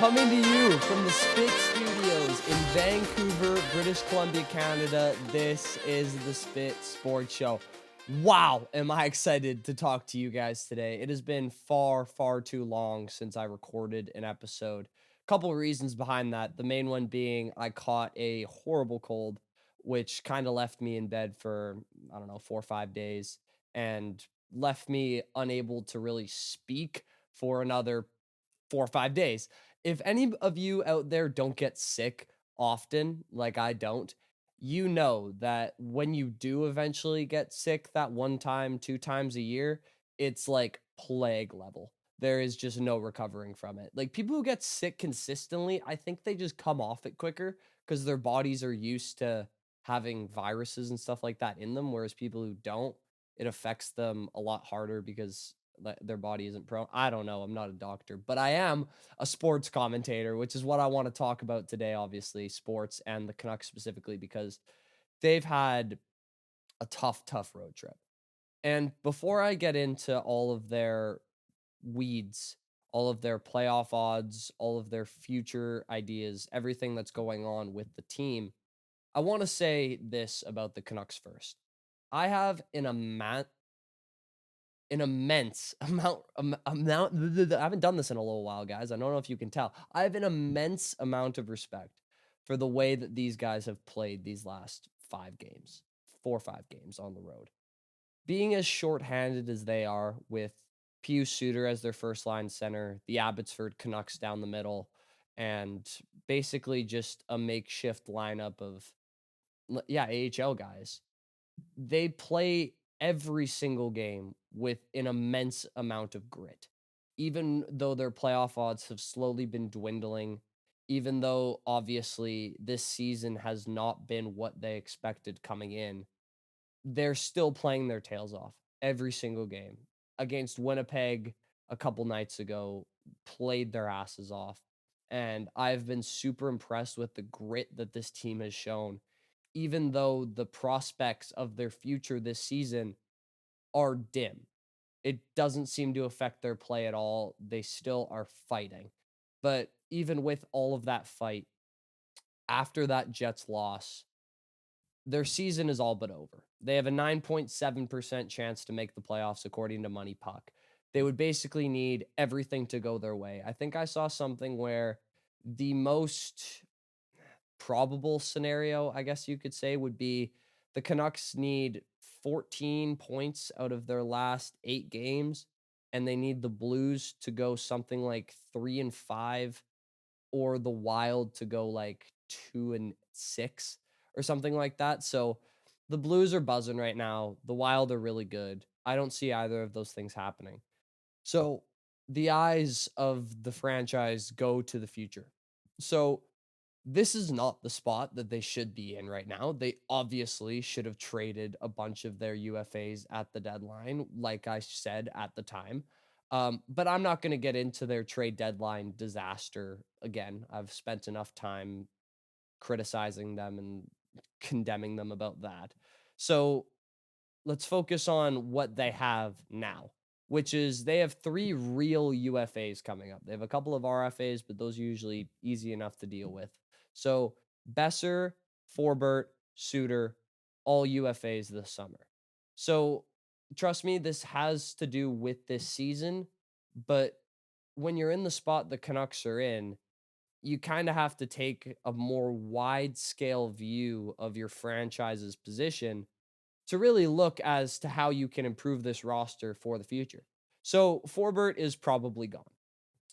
Coming to you from the Spit Studios in Vancouver, British Columbia, Canada, this is the Spit Sports Show. Wow, am I excited to talk to you guys today. It has been far, far too long since I recorded an episode. Couple of reasons behind that. The main one being I caught a horrible cold, which kind of left me in bed for, I don't know, 4 or 5 days and left me unable to really speak for another 4 or 5 days. If any of you out there don't get sick often, like I don't, you know that when you do eventually get sick that one time, 2 times a year, it's like plague level. There is just no recovering from it. Like people who get sick consistently, I think they just come off it quicker because their bodies are used to having viruses and stuff like that in them. Whereas people who don't, it affects them a lot harder because their body isn't prone. I don't know. I'm not a doctor, but I am a sports commentator, which is what I want to talk about today, obviously, sports and the Canucks specifically, because they've had a tough, tough road trip. And before I get into all of their weeds, all of their playoff odds, all of their future ideas, everything that's going on with the team, I want to say this about the Canucks first. I have an immense amount. I haven't done this in a little while, guys. I don't know if you can tell. I have an immense amount of respect for the way that these guys have played these last 5 games, 4 or 5 games on the road. Being as shorthanded as they are with Pius Suter as their first line center, the Abbotsford Canucks down the middle, and basically just a makeshift lineup of AHL guys. They play every single game with an immense amount of grit. Even though their playoff odds have slowly been dwindling, even though obviously this season has not been what they expected coming in, they're still playing their tails off every single game. Against Winnipeg a couple nights ago, played their asses off. And I've been super impressed with the grit that this team has shown, even though the prospects of their future this season are dim. It doesn't seem to affect their play at all. They still are fighting. But even with all of that fight, after that Jets loss, their season is all but over. They have a 9.7% chance to make the playoffs, according to Money Puck. They would basically need everything to go their way. I think I saw something where the most probable scenario, I guess you could say, would be the Canucks need 14 points out of their last 8 games, and they need the Blues to go something like 3-5, or the Wild to go like 2-6 or something like that. So the Blues are buzzing right now. The Wild are really good. I don't see either of those things happening. So the eyes of the franchise go to the future. So this is not the spot that they should be in right now. They obviously should have traded a bunch of their UFAs at the deadline, like I said at the time. But I'm not going to get into their trade deadline disaster again. I've spent enough time criticizing them and condemning them about that. So let's focus on what they have now, which is they have 3 real UFAs coming up. They have a couple of RFAs, but those are usually easy enough to deal with. So Besser, Forbert, Suter, all UFAs this summer. So trust me, this has to do with this season, but when you're in the spot the Canucks are in, you kind of have to take a more wide scale view of your franchise's position to really look as to how you can improve this roster for the future. So Forbert is probably gone.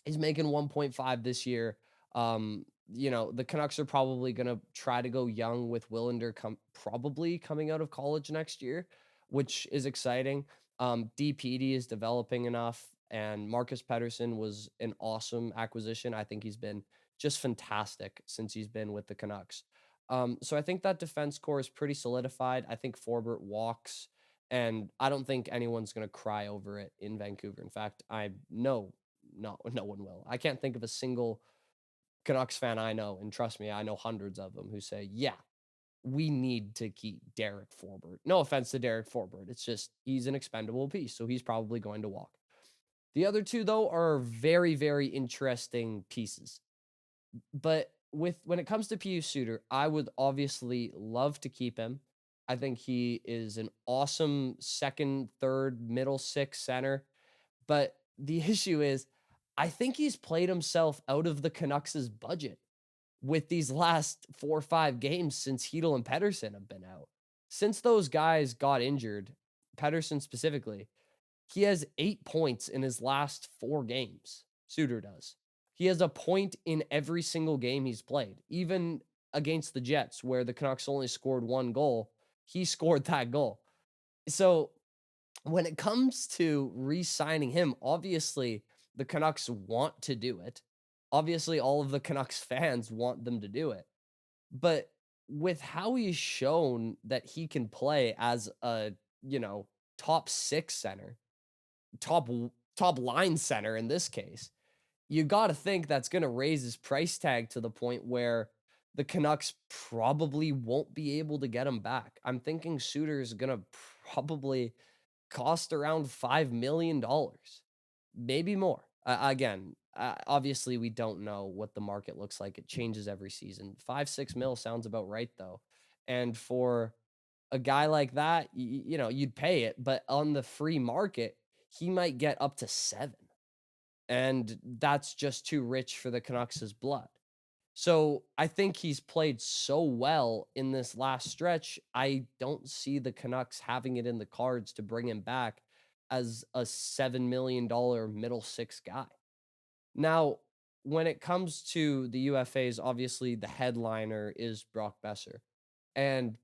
He's making 1.5 this year. The Canucks are probably going to try to go young with Willander probably coming out of college next year, which is exciting. DPD is developing enough, and Marcus Pettersson was an awesome acquisition. I think he's been just fantastic since he's been with the Canucks. So I think that defense core is pretty solidified. I think Forbert walks, and I don't think anyone's going to cry over it in Vancouver. In fact, I know no one will. I can't think of a single Canucks fan I know, and trust me, I know hundreds of them who say, yeah, we need to keep Derek Forbert. No offense to Derek Forbert. It's just he's an expendable piece, so he's probably going to walk. The other two, though, are very, very interesting pieces. But when it comes to Pius Suter, I would obviously love to keep him. I think he is an awesome second, third, middle six center. But the issue is, I think he's played himself out of the Canucks' budget with these last 4 or 5 games since Hedel and Pettersson have been out. Since those guys got injured, Pettersson specifically, he has 8 points in his last 4 games. Suter does. He has a point in every single game he's played. Even against the Jets, where the Canucks only scored 1 goal, he scored that goal. So when it comes to re-signing him, obviously the Canucks want to do it. Obviously, all of the Canucks fans want them to do it. But with how he's shown that he can play as a, top 6 center, top top line center in this case, you got to think that's going to raise his price tag to the point where the Canucks probably won't be able to get him back. I'm thinking Suter is going to probably cost around $5 million, maybe more. Again, obviously, we don't know what the market looks like. It changes every season. 5-6 mil sounds about right, though. And for a guy like that, you'd pay it. But on the free market, he might get up to 7. And that's just too rich for the Canucks' blood. So I think he's played so well in this last stretch. I don't see the Canucks having it in the cards to bring him back as a $7 million middle six guy. Now, when it comes to the UFAs, obviously the headliner is Brock Besser. And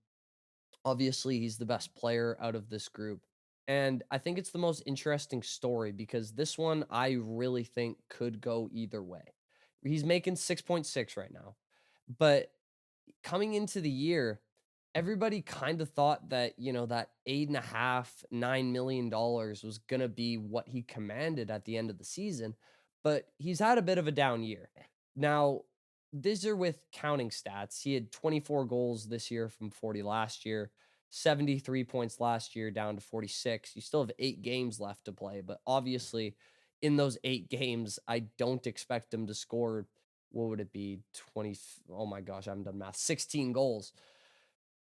obviously he's the best player out of this group. And I think it's the most interesting story because this one I really think could go either way. He's making 6.6 right now. But coming into the year, everybody kind of thought that, that 8.5, $9 million was going to be what he commanded at the end of the season. But he's had a bit of a down year. Now, these are with counting stats. He had 24 goals this year from 40 last year, 73 points last year down to 46. You still have 8 games left to play, but obviously in those 8 games, I don't expect him to score, what would it be? 20, oh my gosh, I haven't done math. 16 goals.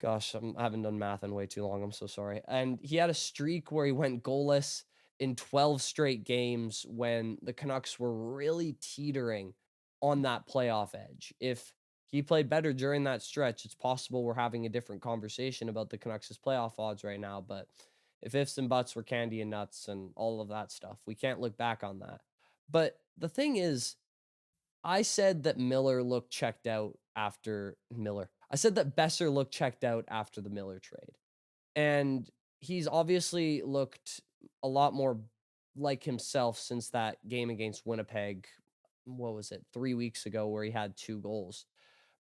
Gosh, I haven't done math in way too long. I'm so sorry. And he had a streak where he went goalless in 12 straight games when the Canucks were really teetering on that playoff edge. If he played better during that stretch, it's possible we're having a different conversation about the Canucks' playoff odds right now. But if ifs and buts were candy and nuts and all of that stuff, we can't look back on that. But the thing is, I said that Miller looked checked out after Miller. I said that Besser looked checked out after the Miller trade. And he's obviously looked a lot more like himself since that game against Winnipeg. What was it? 3 weeks ago where he had 2 goals.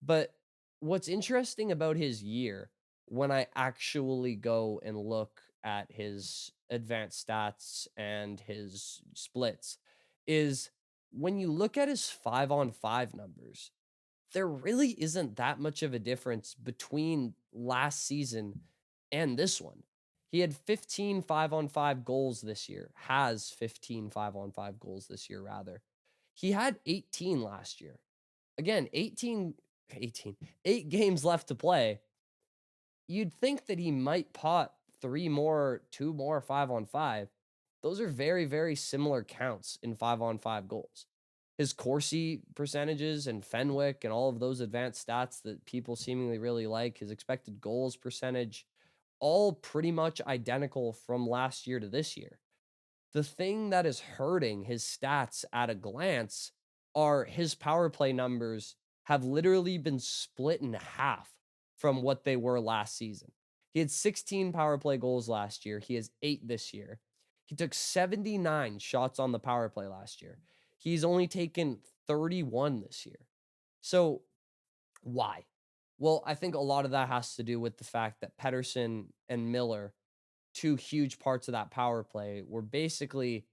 But what's interesting about his year when I actually go and look at his advanced stats and his splits is when you look at his 5-on-5 numbers, there really isn't that much of a difference between last season and this one. He had 15 5-on-5 goals this year, has 15 5-on-5 goals this year, rather. He had 18 last year. Again, 8 games left to play. You'd think that he might pot 2 more 5-on-5. Those are very, very similar counts in 5-on-5 goals. His Corsi percentages and Fenwick and all of those advanced stats that people seemingly really like, his expected goals percentage, all pretty much identical from last year to this year. The thing that is hurting his stats at a glance are his power play numbers have literally been split in half from what they were last season. He had 16 power play goals last year. He has 8 this year. He took 79 shots on the power play last year. He's only taken 31 this year. So why? Well, I think a lot of that has to do with the fact that Pettersson and Miller, 2 huge parts of that power play, were basically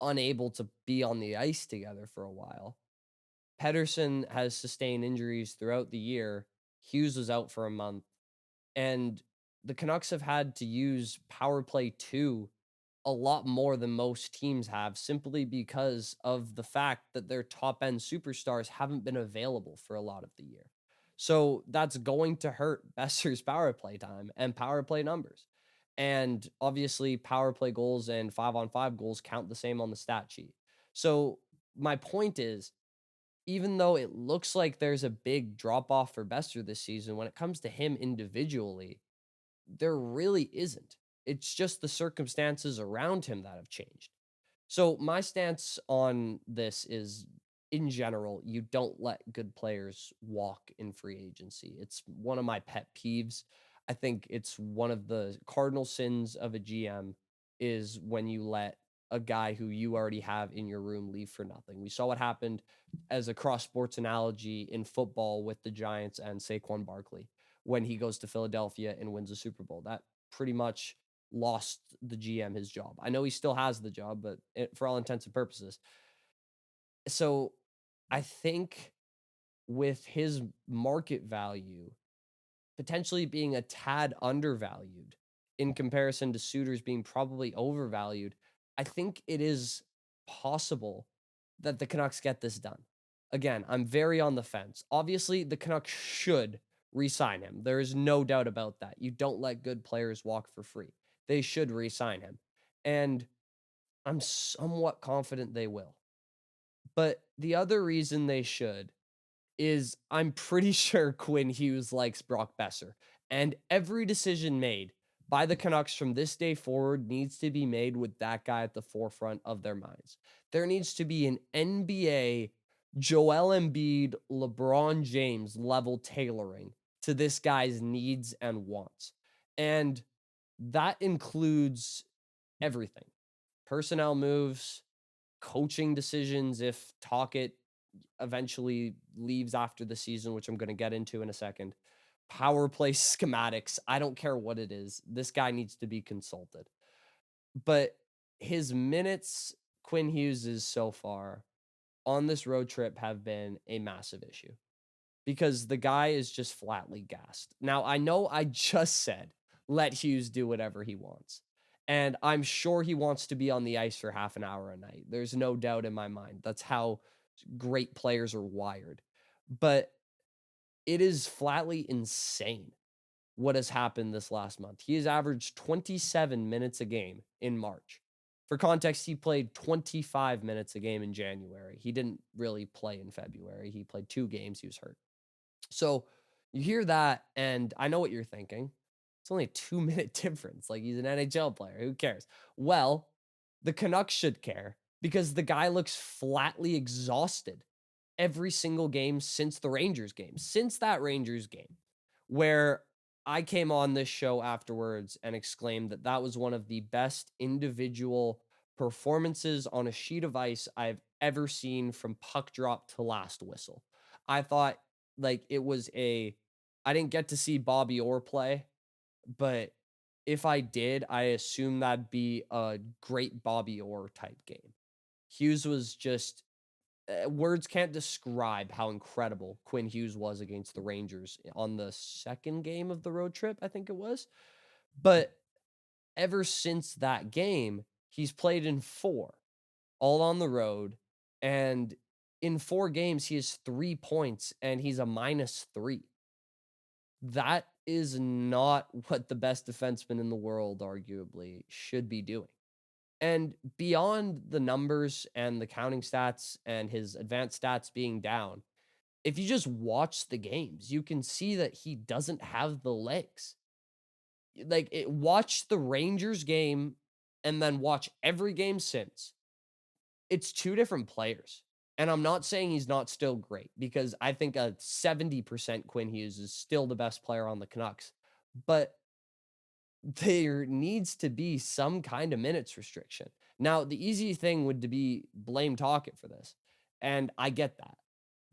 unable to be on the ice together for a while. Pettersson has sustained injuries throughout the year. Hughes was out for a month. And the Canucks have had to use power play 2 a lot more than most teams have simply because of the fact that their top end superstars haven't been available for a lot of the year. So that's going to hurt Besser's power play time and power play numbers. And obviously, power play goals and 5-on-5 goals count the same on the stat sheet. So my point is, even though it looks like there's a big drop off for Besser this season, when it comes to him individually, there really isn't. It's just the circumstances around him that have changed. So my stance on this is, in general, you don't let good players walk in free agency. It's one of my pet peeves. I think it's one of the cardinal sins of a GM is when you let a guy who you already have in your room leave for nothing. We saw what happened as a cross sports analogy in football with the Giants and Saquon Barkley when he goes to Philadelphia and wins a Super Bowl. That pretty much lost the GM his job. I know he still has the job, but for all intents and purposes. So I think with his market value potentially being a tad undervalued in comparison to suitors being probably overvalued, I think it is possible that the Canucks get this done. Again, I'm very on the fence. Obviously, the Canucks should re-sign him. There is no doubt about that. You don't let good players walk for free. They should re-sign him. And I'm somewhat confident they will. But the other reason they should is I'm pretty sure Quinn Hughes likes Brock Besser. And every decision made by the Canucks from this day forward needs to be made with that guy at the forefront of their minds. There needs to be an NBA Joel Embiid, LeBron James level tailoring to this guy's needs and wants. And that includes everything. Personnel moves, coaching decisions if Talkett eventually leaves after the season, which I'm going to get into in a second. Power play schematics. I don't care what it is. This guy needs to be consulted. But his minutes, Quinn Hughes is so far on this road trip have been a massive issue because the guy is just flatly gassed. Now, I know I just said let Hughes do whatever he wants. And I'm sure he wants to be on the ice for half an hour a night. There's no doubt in my mind. That's how great players are wired. But it is flatly insane what has happened this last month. He has averaged 27 minutes a game in March. For context, he played 25 minutes a game in January. He didn't really play in February. He played 2 games. He was hurt. So you hear that, and I know what you're thinking. It's only a 2-minute difference. Like, he's an NHL player. Who cares? Well, the Canucks should care because the guy looks flatly exhausted every single game since the Rangers game. Since that Rangers game, where I came on this show afterwards and exclaimed that that was one of the best individual performances on a sheet of ice I've ever seen from puck drop to last whistle. I thought like it was I didn't get to see Bobby Orr play, but if I did, I assume that'd be a great Bobby Orr type game. Hughes was just words can't describe how incredible Quinn Hughes was against the Rangers on the second game of the road trip, I think it was. But ever since that game, he's played in 4, all on the road. And in 4 games, he has 3 points and he's a -3. That is not what the best defenseman in the world, arguably, should be doing. And beyond the numbers and the counting stats and his advanced stats being down, if you just watch the games, you can see that he doesn't have the legs. Like, watch the Rangers game and then watch every game since. It's 2 different players. And I'm not saying he's not still great because I think a 70% Quinn Hughes is still the best player on the Canucks. But there needs to be some kind of minutes restriction. Now, the easy thing would to be blame Talkett for this, and I get that.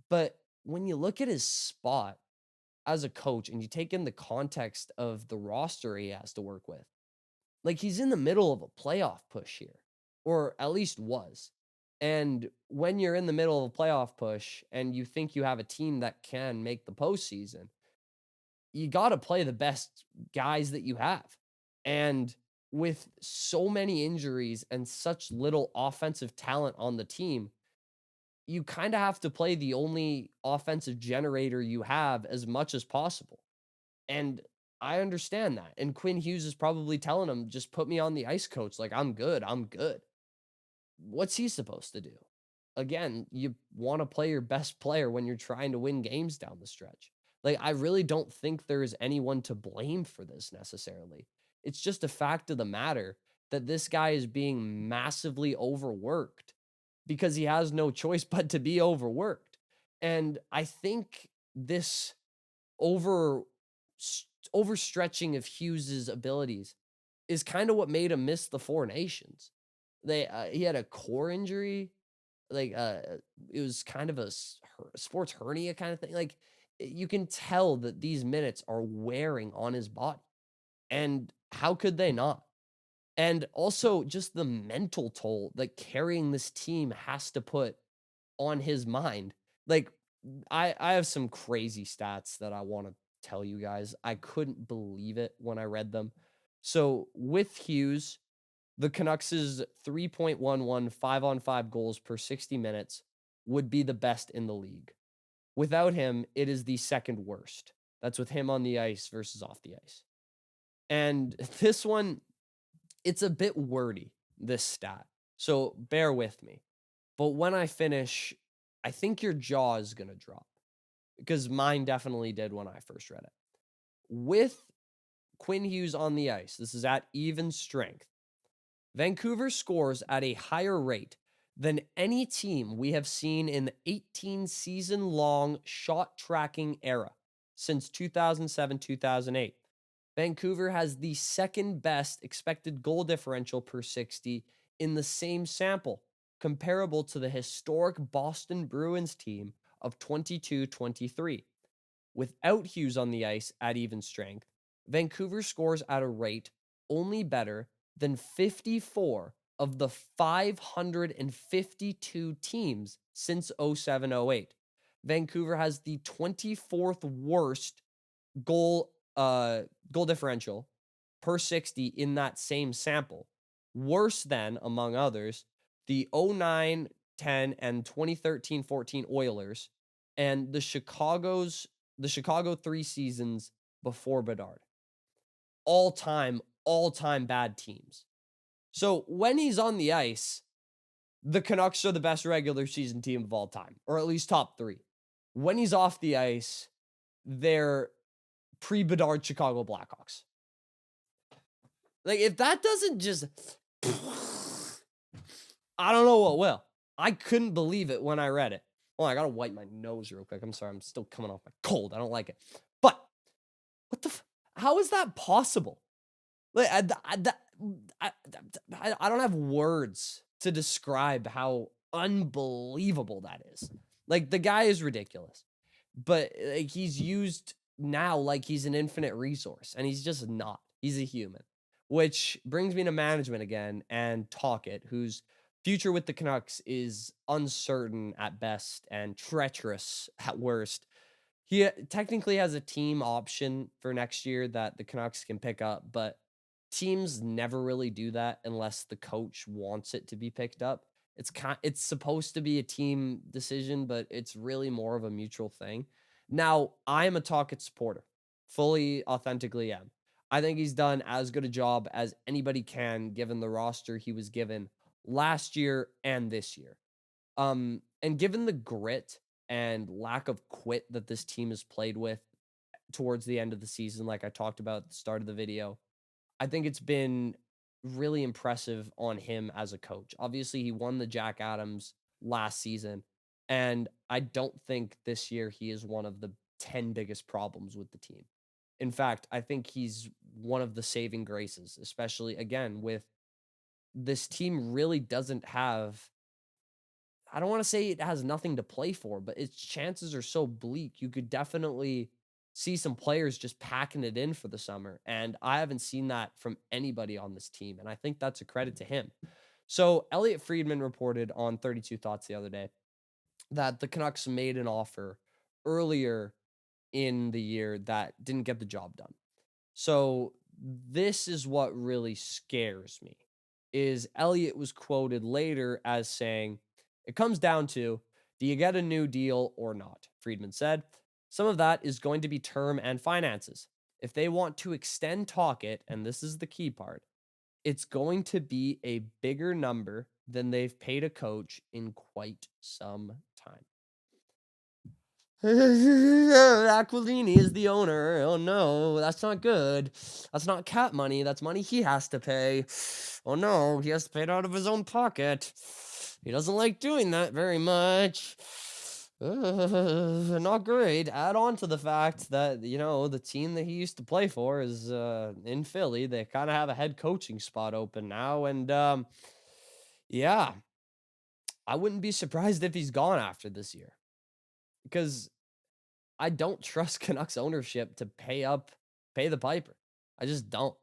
But when you look at his spot as a coach and you take in the context of the roster he has to work with, like he's in the middle of a playoff push here, or at least was. And when you're in the middle of a playoff push and you think you have a team that can make the postseason, you got to play the best guys that you have. And with so many injuries and such little offensive talent on the team, you kind of have to play the only offensive generator you have as much as possible. And I understand that. And Quinn Hughes is probably telling him, just put me on the ice, coach. Like, I'm good. I'm good. What's he supposed to do? Again, you want to play your best player when you're trying to win games down the stretch. Like, I really don't think there is anyone to blame for this necessarily. It's just a fact of the matter that this guy is being massively overworked because he has no choice but to be overworked. And I think this over overstretching of Hughes's abilities is kind of what made him miss the Four Nations. He had a core injury, like it was kind of a sports hernia kind of thing. Like you can tell that these minutes are wearing on his body, and how could they not? And also just the mental toll that carrying this team has to put on his mind. Like I have some crazy stats that I want to tell you guys. I couldn't believe it when I read them. So with Hughes, the Canucks' 3.11 5-on-5 goals per 60 minutes would be the best in the league. Without him, it is the second worst. That's with him on the ice versus off the ice. And this one, it's a bit wordy, this stat. So bear with me. But when I finish, I think your jaw is going to drop because mine definitely did when I first read it. With Quinn Hughes on the ice, this is at even strength. Vancouver scores at a higher rate than any team we have seen in the 18-season-long shot tracking era since 2007-2008. Vancouver has the second best expected goal differential per 60 in the same sample, comparable to the historic Boston Bruins team of 22-23. Without Hughes on the ice at even strength, Vancouver scores at a rate only better than 54 of the 552 teams since 07-08. Vancouver has the 24th worst goal differential per 60 in that same sample. Worse than, among others, the 09, 10, and 2013-14 Oilers and the Chicago 3 seasons before Bedard. All-time bad teams. So when he's on the ice, the Canucks are the best regular season team of all time, or at least top 3. When he's off the ice, they're pre-Bedard Chicago Blackhawks. Like, if that doesn't just... I don't know what will. I couldn't believe it when I read it. Well, I gotta wipe my nose real quick. I'm sorry, I'm still coming off my cold. I don't like it. But, what the... how is that possible? Like, I don't have words to describe how unbelievable that is. Like, the guy is ridiculous. But like, he's used now like he's an infinite resource, and he's just not. He's a human. Which brings me to management again and Talkit, whose future with the Canucks is uncertain at best and treacherous at worst. He technically has a team option for next year that the Canucks can pick up, but teams never really do that unless the coach wants it to be picked up. It's supposed to be a team decision, but it's really more of a mutual thing. Now, I am a Talkit supporter. Fully, authentically am. I think he's done as good a job as anybody can given the roster he was given last year and this year. And given the grit and lack of quit that this team has played with towards the end of the season, like I talked about at the start of the video, I think it's been really impressive on him as a coach. Obviously, he won the Jack Adams last season, and I don't think this year he is one of the 10 biggest problems with the team. In fact, I think he's one of the saving graces, especially again with this team really doesn't have, I don't want to say it has nothing to play for, but its chances are so bleak. You could definitely see some players just packing it in for the summer. And I haven't seen that from anybody on this team. And I think that's a credit to him. So Elliot Friedman reported on 32 Thoughts the other day that the Canucks made an offer earlier in the year that didn't get the job done. So this is what really scares me, is Elliott was quoted later as saying, "It comes down to, do you get a new deal or not?" Friedman said, "Some of that is going to be term and finances. If they want to extend Talkit, and this is the key part, it's going to be a bigger number than they've paid a coach in quite some time." Aquilini is the owner. Oh no, that's not good. That's not cap money. That's money he has to pay. Oh no, he has to pay it out of his own pocket. He doesn't like doing that very much. Not great. Add on to the fact that, the team that he used to play for is in Philly. They kind of have a head coaching spot open now. And yeah, I wouldn't be surprised if he's gone after this year, because I don't trust Canucks ownership to pay the piper. I just don't.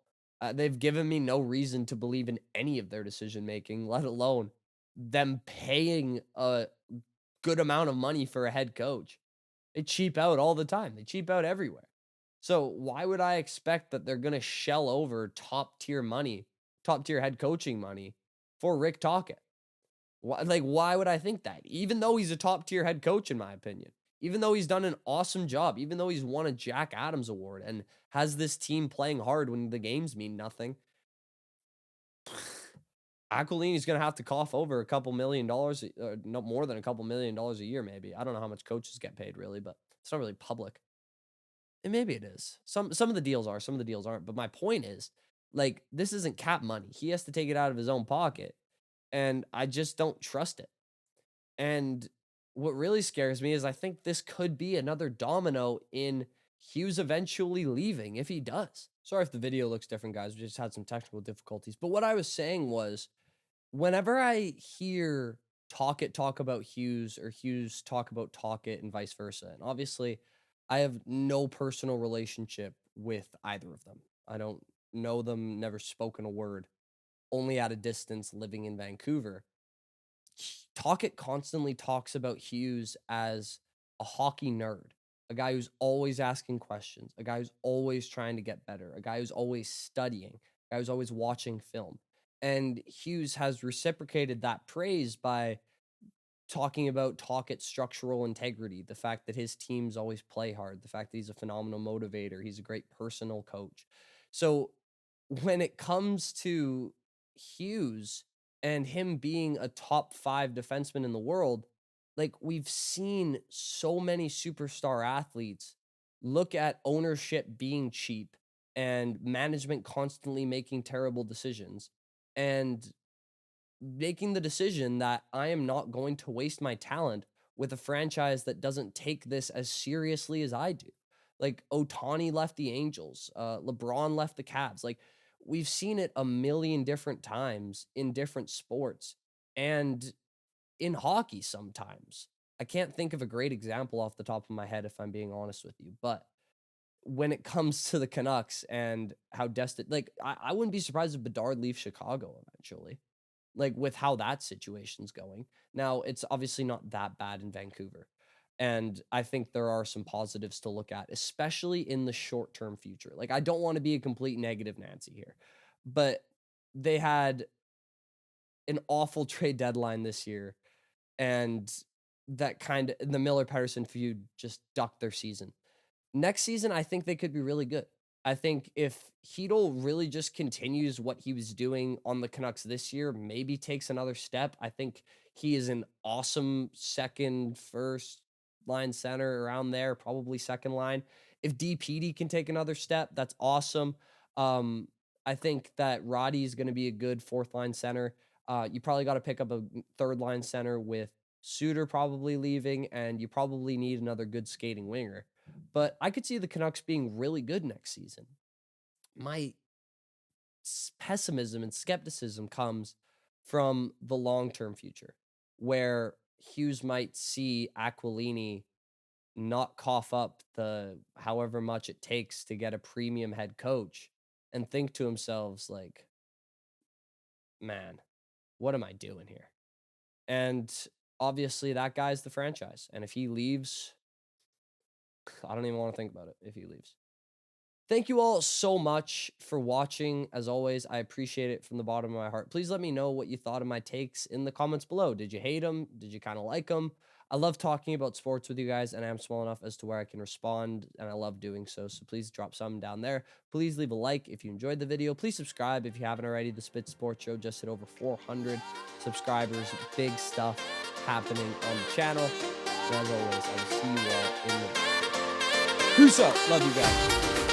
They've given me no reason to believe in any of their decision making, let alone them paying a good amount of money for a head coach. They cheap out all the time. They cheap out everywhere. So why would I expect that they're going to shell over top tier money, top tier head coaching money for Rick Tocchet? Why would I think that? Even though he's a top tier head coach, in my opinion, even though he's done an awesome job, even though he's won a Jack Adams award and has this team playing hard when the games mean nothing, Aquilini's going to have to cough over a couple $1 million, no more than a couple $1 million a year, maybe. I don't know how much coaches get paid, really, but it's not really public. And maybe it is. Some of the deals are, some of the deals aren't. But my point is, this isn't cap money. He has to take it out of his own pocket, and I just don't trust it. And what really scares me is I think this could be another domino in Hughes eventually leaving, if he does. Sorry if the video looks different, guys. We just had some technical difficulties. But what I was saying was, whenever I hear Talkit talk about Hughes or Hughes talk about Talkit and vice versa, and obviously I have no personal relationship with either of them. I don't know them, never spoken a word, only at a distance living in Vancouver. Talkit constantly talks about Hughes as a hockey nerd, a guy who's always asking questions, a guy who's always trying to get better, a guy who's always studying, a guy who's always watching film. And Hughes has reciprocated that praise by talking about Talkit's structural integrity, the fact that his teams always play hard, the fact that he's a phenomenal motivator, he's a great personal coach. So when it comes to Hughes and him being a top 5 defenseman in the world, we've seen so many superstar athletes look at ownership being cheap and management constantly making terrible decisions and making the decision that I am not going to waste my talent with a franchise that doesn't take this as seriously as I do. Like Ohtani left the Angels, LeBron left the Cavs. We've seen it a million different times in different sports and in hockey sometimes. I can't think of a great example off the top of my head, if I'm being honest with you, but when it comes to the Canucks and how destined, I wouldn't be surprised if Bedard leaves Chicago eventually, with how that situation's going. Now, it's obviously not that bad in Vancouver. And I think there are some positives to look at, especially in the short term future. I don't want to be a complete negative Nancy here, but they had an awful trade deadline this year. And that the Miller Patterson feud just ducked their season. Next season, I think they could be really good. I think if Hedl really just continues what he was doing on the Canucks this year, maybe takes another step, I think he is an awesome second, first line center around there, probably second line. If DPD can take another step, that's awesome. I think that Roddy is going to be a good fourth line center. You probably got to pick up a third line center with Suter probably leaving, and you probably need another good skating winger. But I could see the Canucks being really good next season. My pessimism and skepticism comes from the long-term future, where Hughes might see Aquilini not cough up the however much it takes to get a premium head coach and think to themselves, man, what am I doing here? And obviously that guy's the franchise. And if he leaves, I don't even want to think about it if he leaves. Thank you all so much for watching. As always, I appreciate it from the bottom of my heart. Please let me know what you thought of my takes in the comments below. Did you hate them? Did you kind of like them? I love talking about sports with you guys, and I'm small enough as to where I can respond, and I love doing so. So please drop some down there. Please leave a like if you enjoyed the video. Please subscribe if you haven't already. The Spit Sports Show just hit over 400 subscribers. Big stuff happening on the channel. And as always, I will see you all in the... Peace out. Love you guys.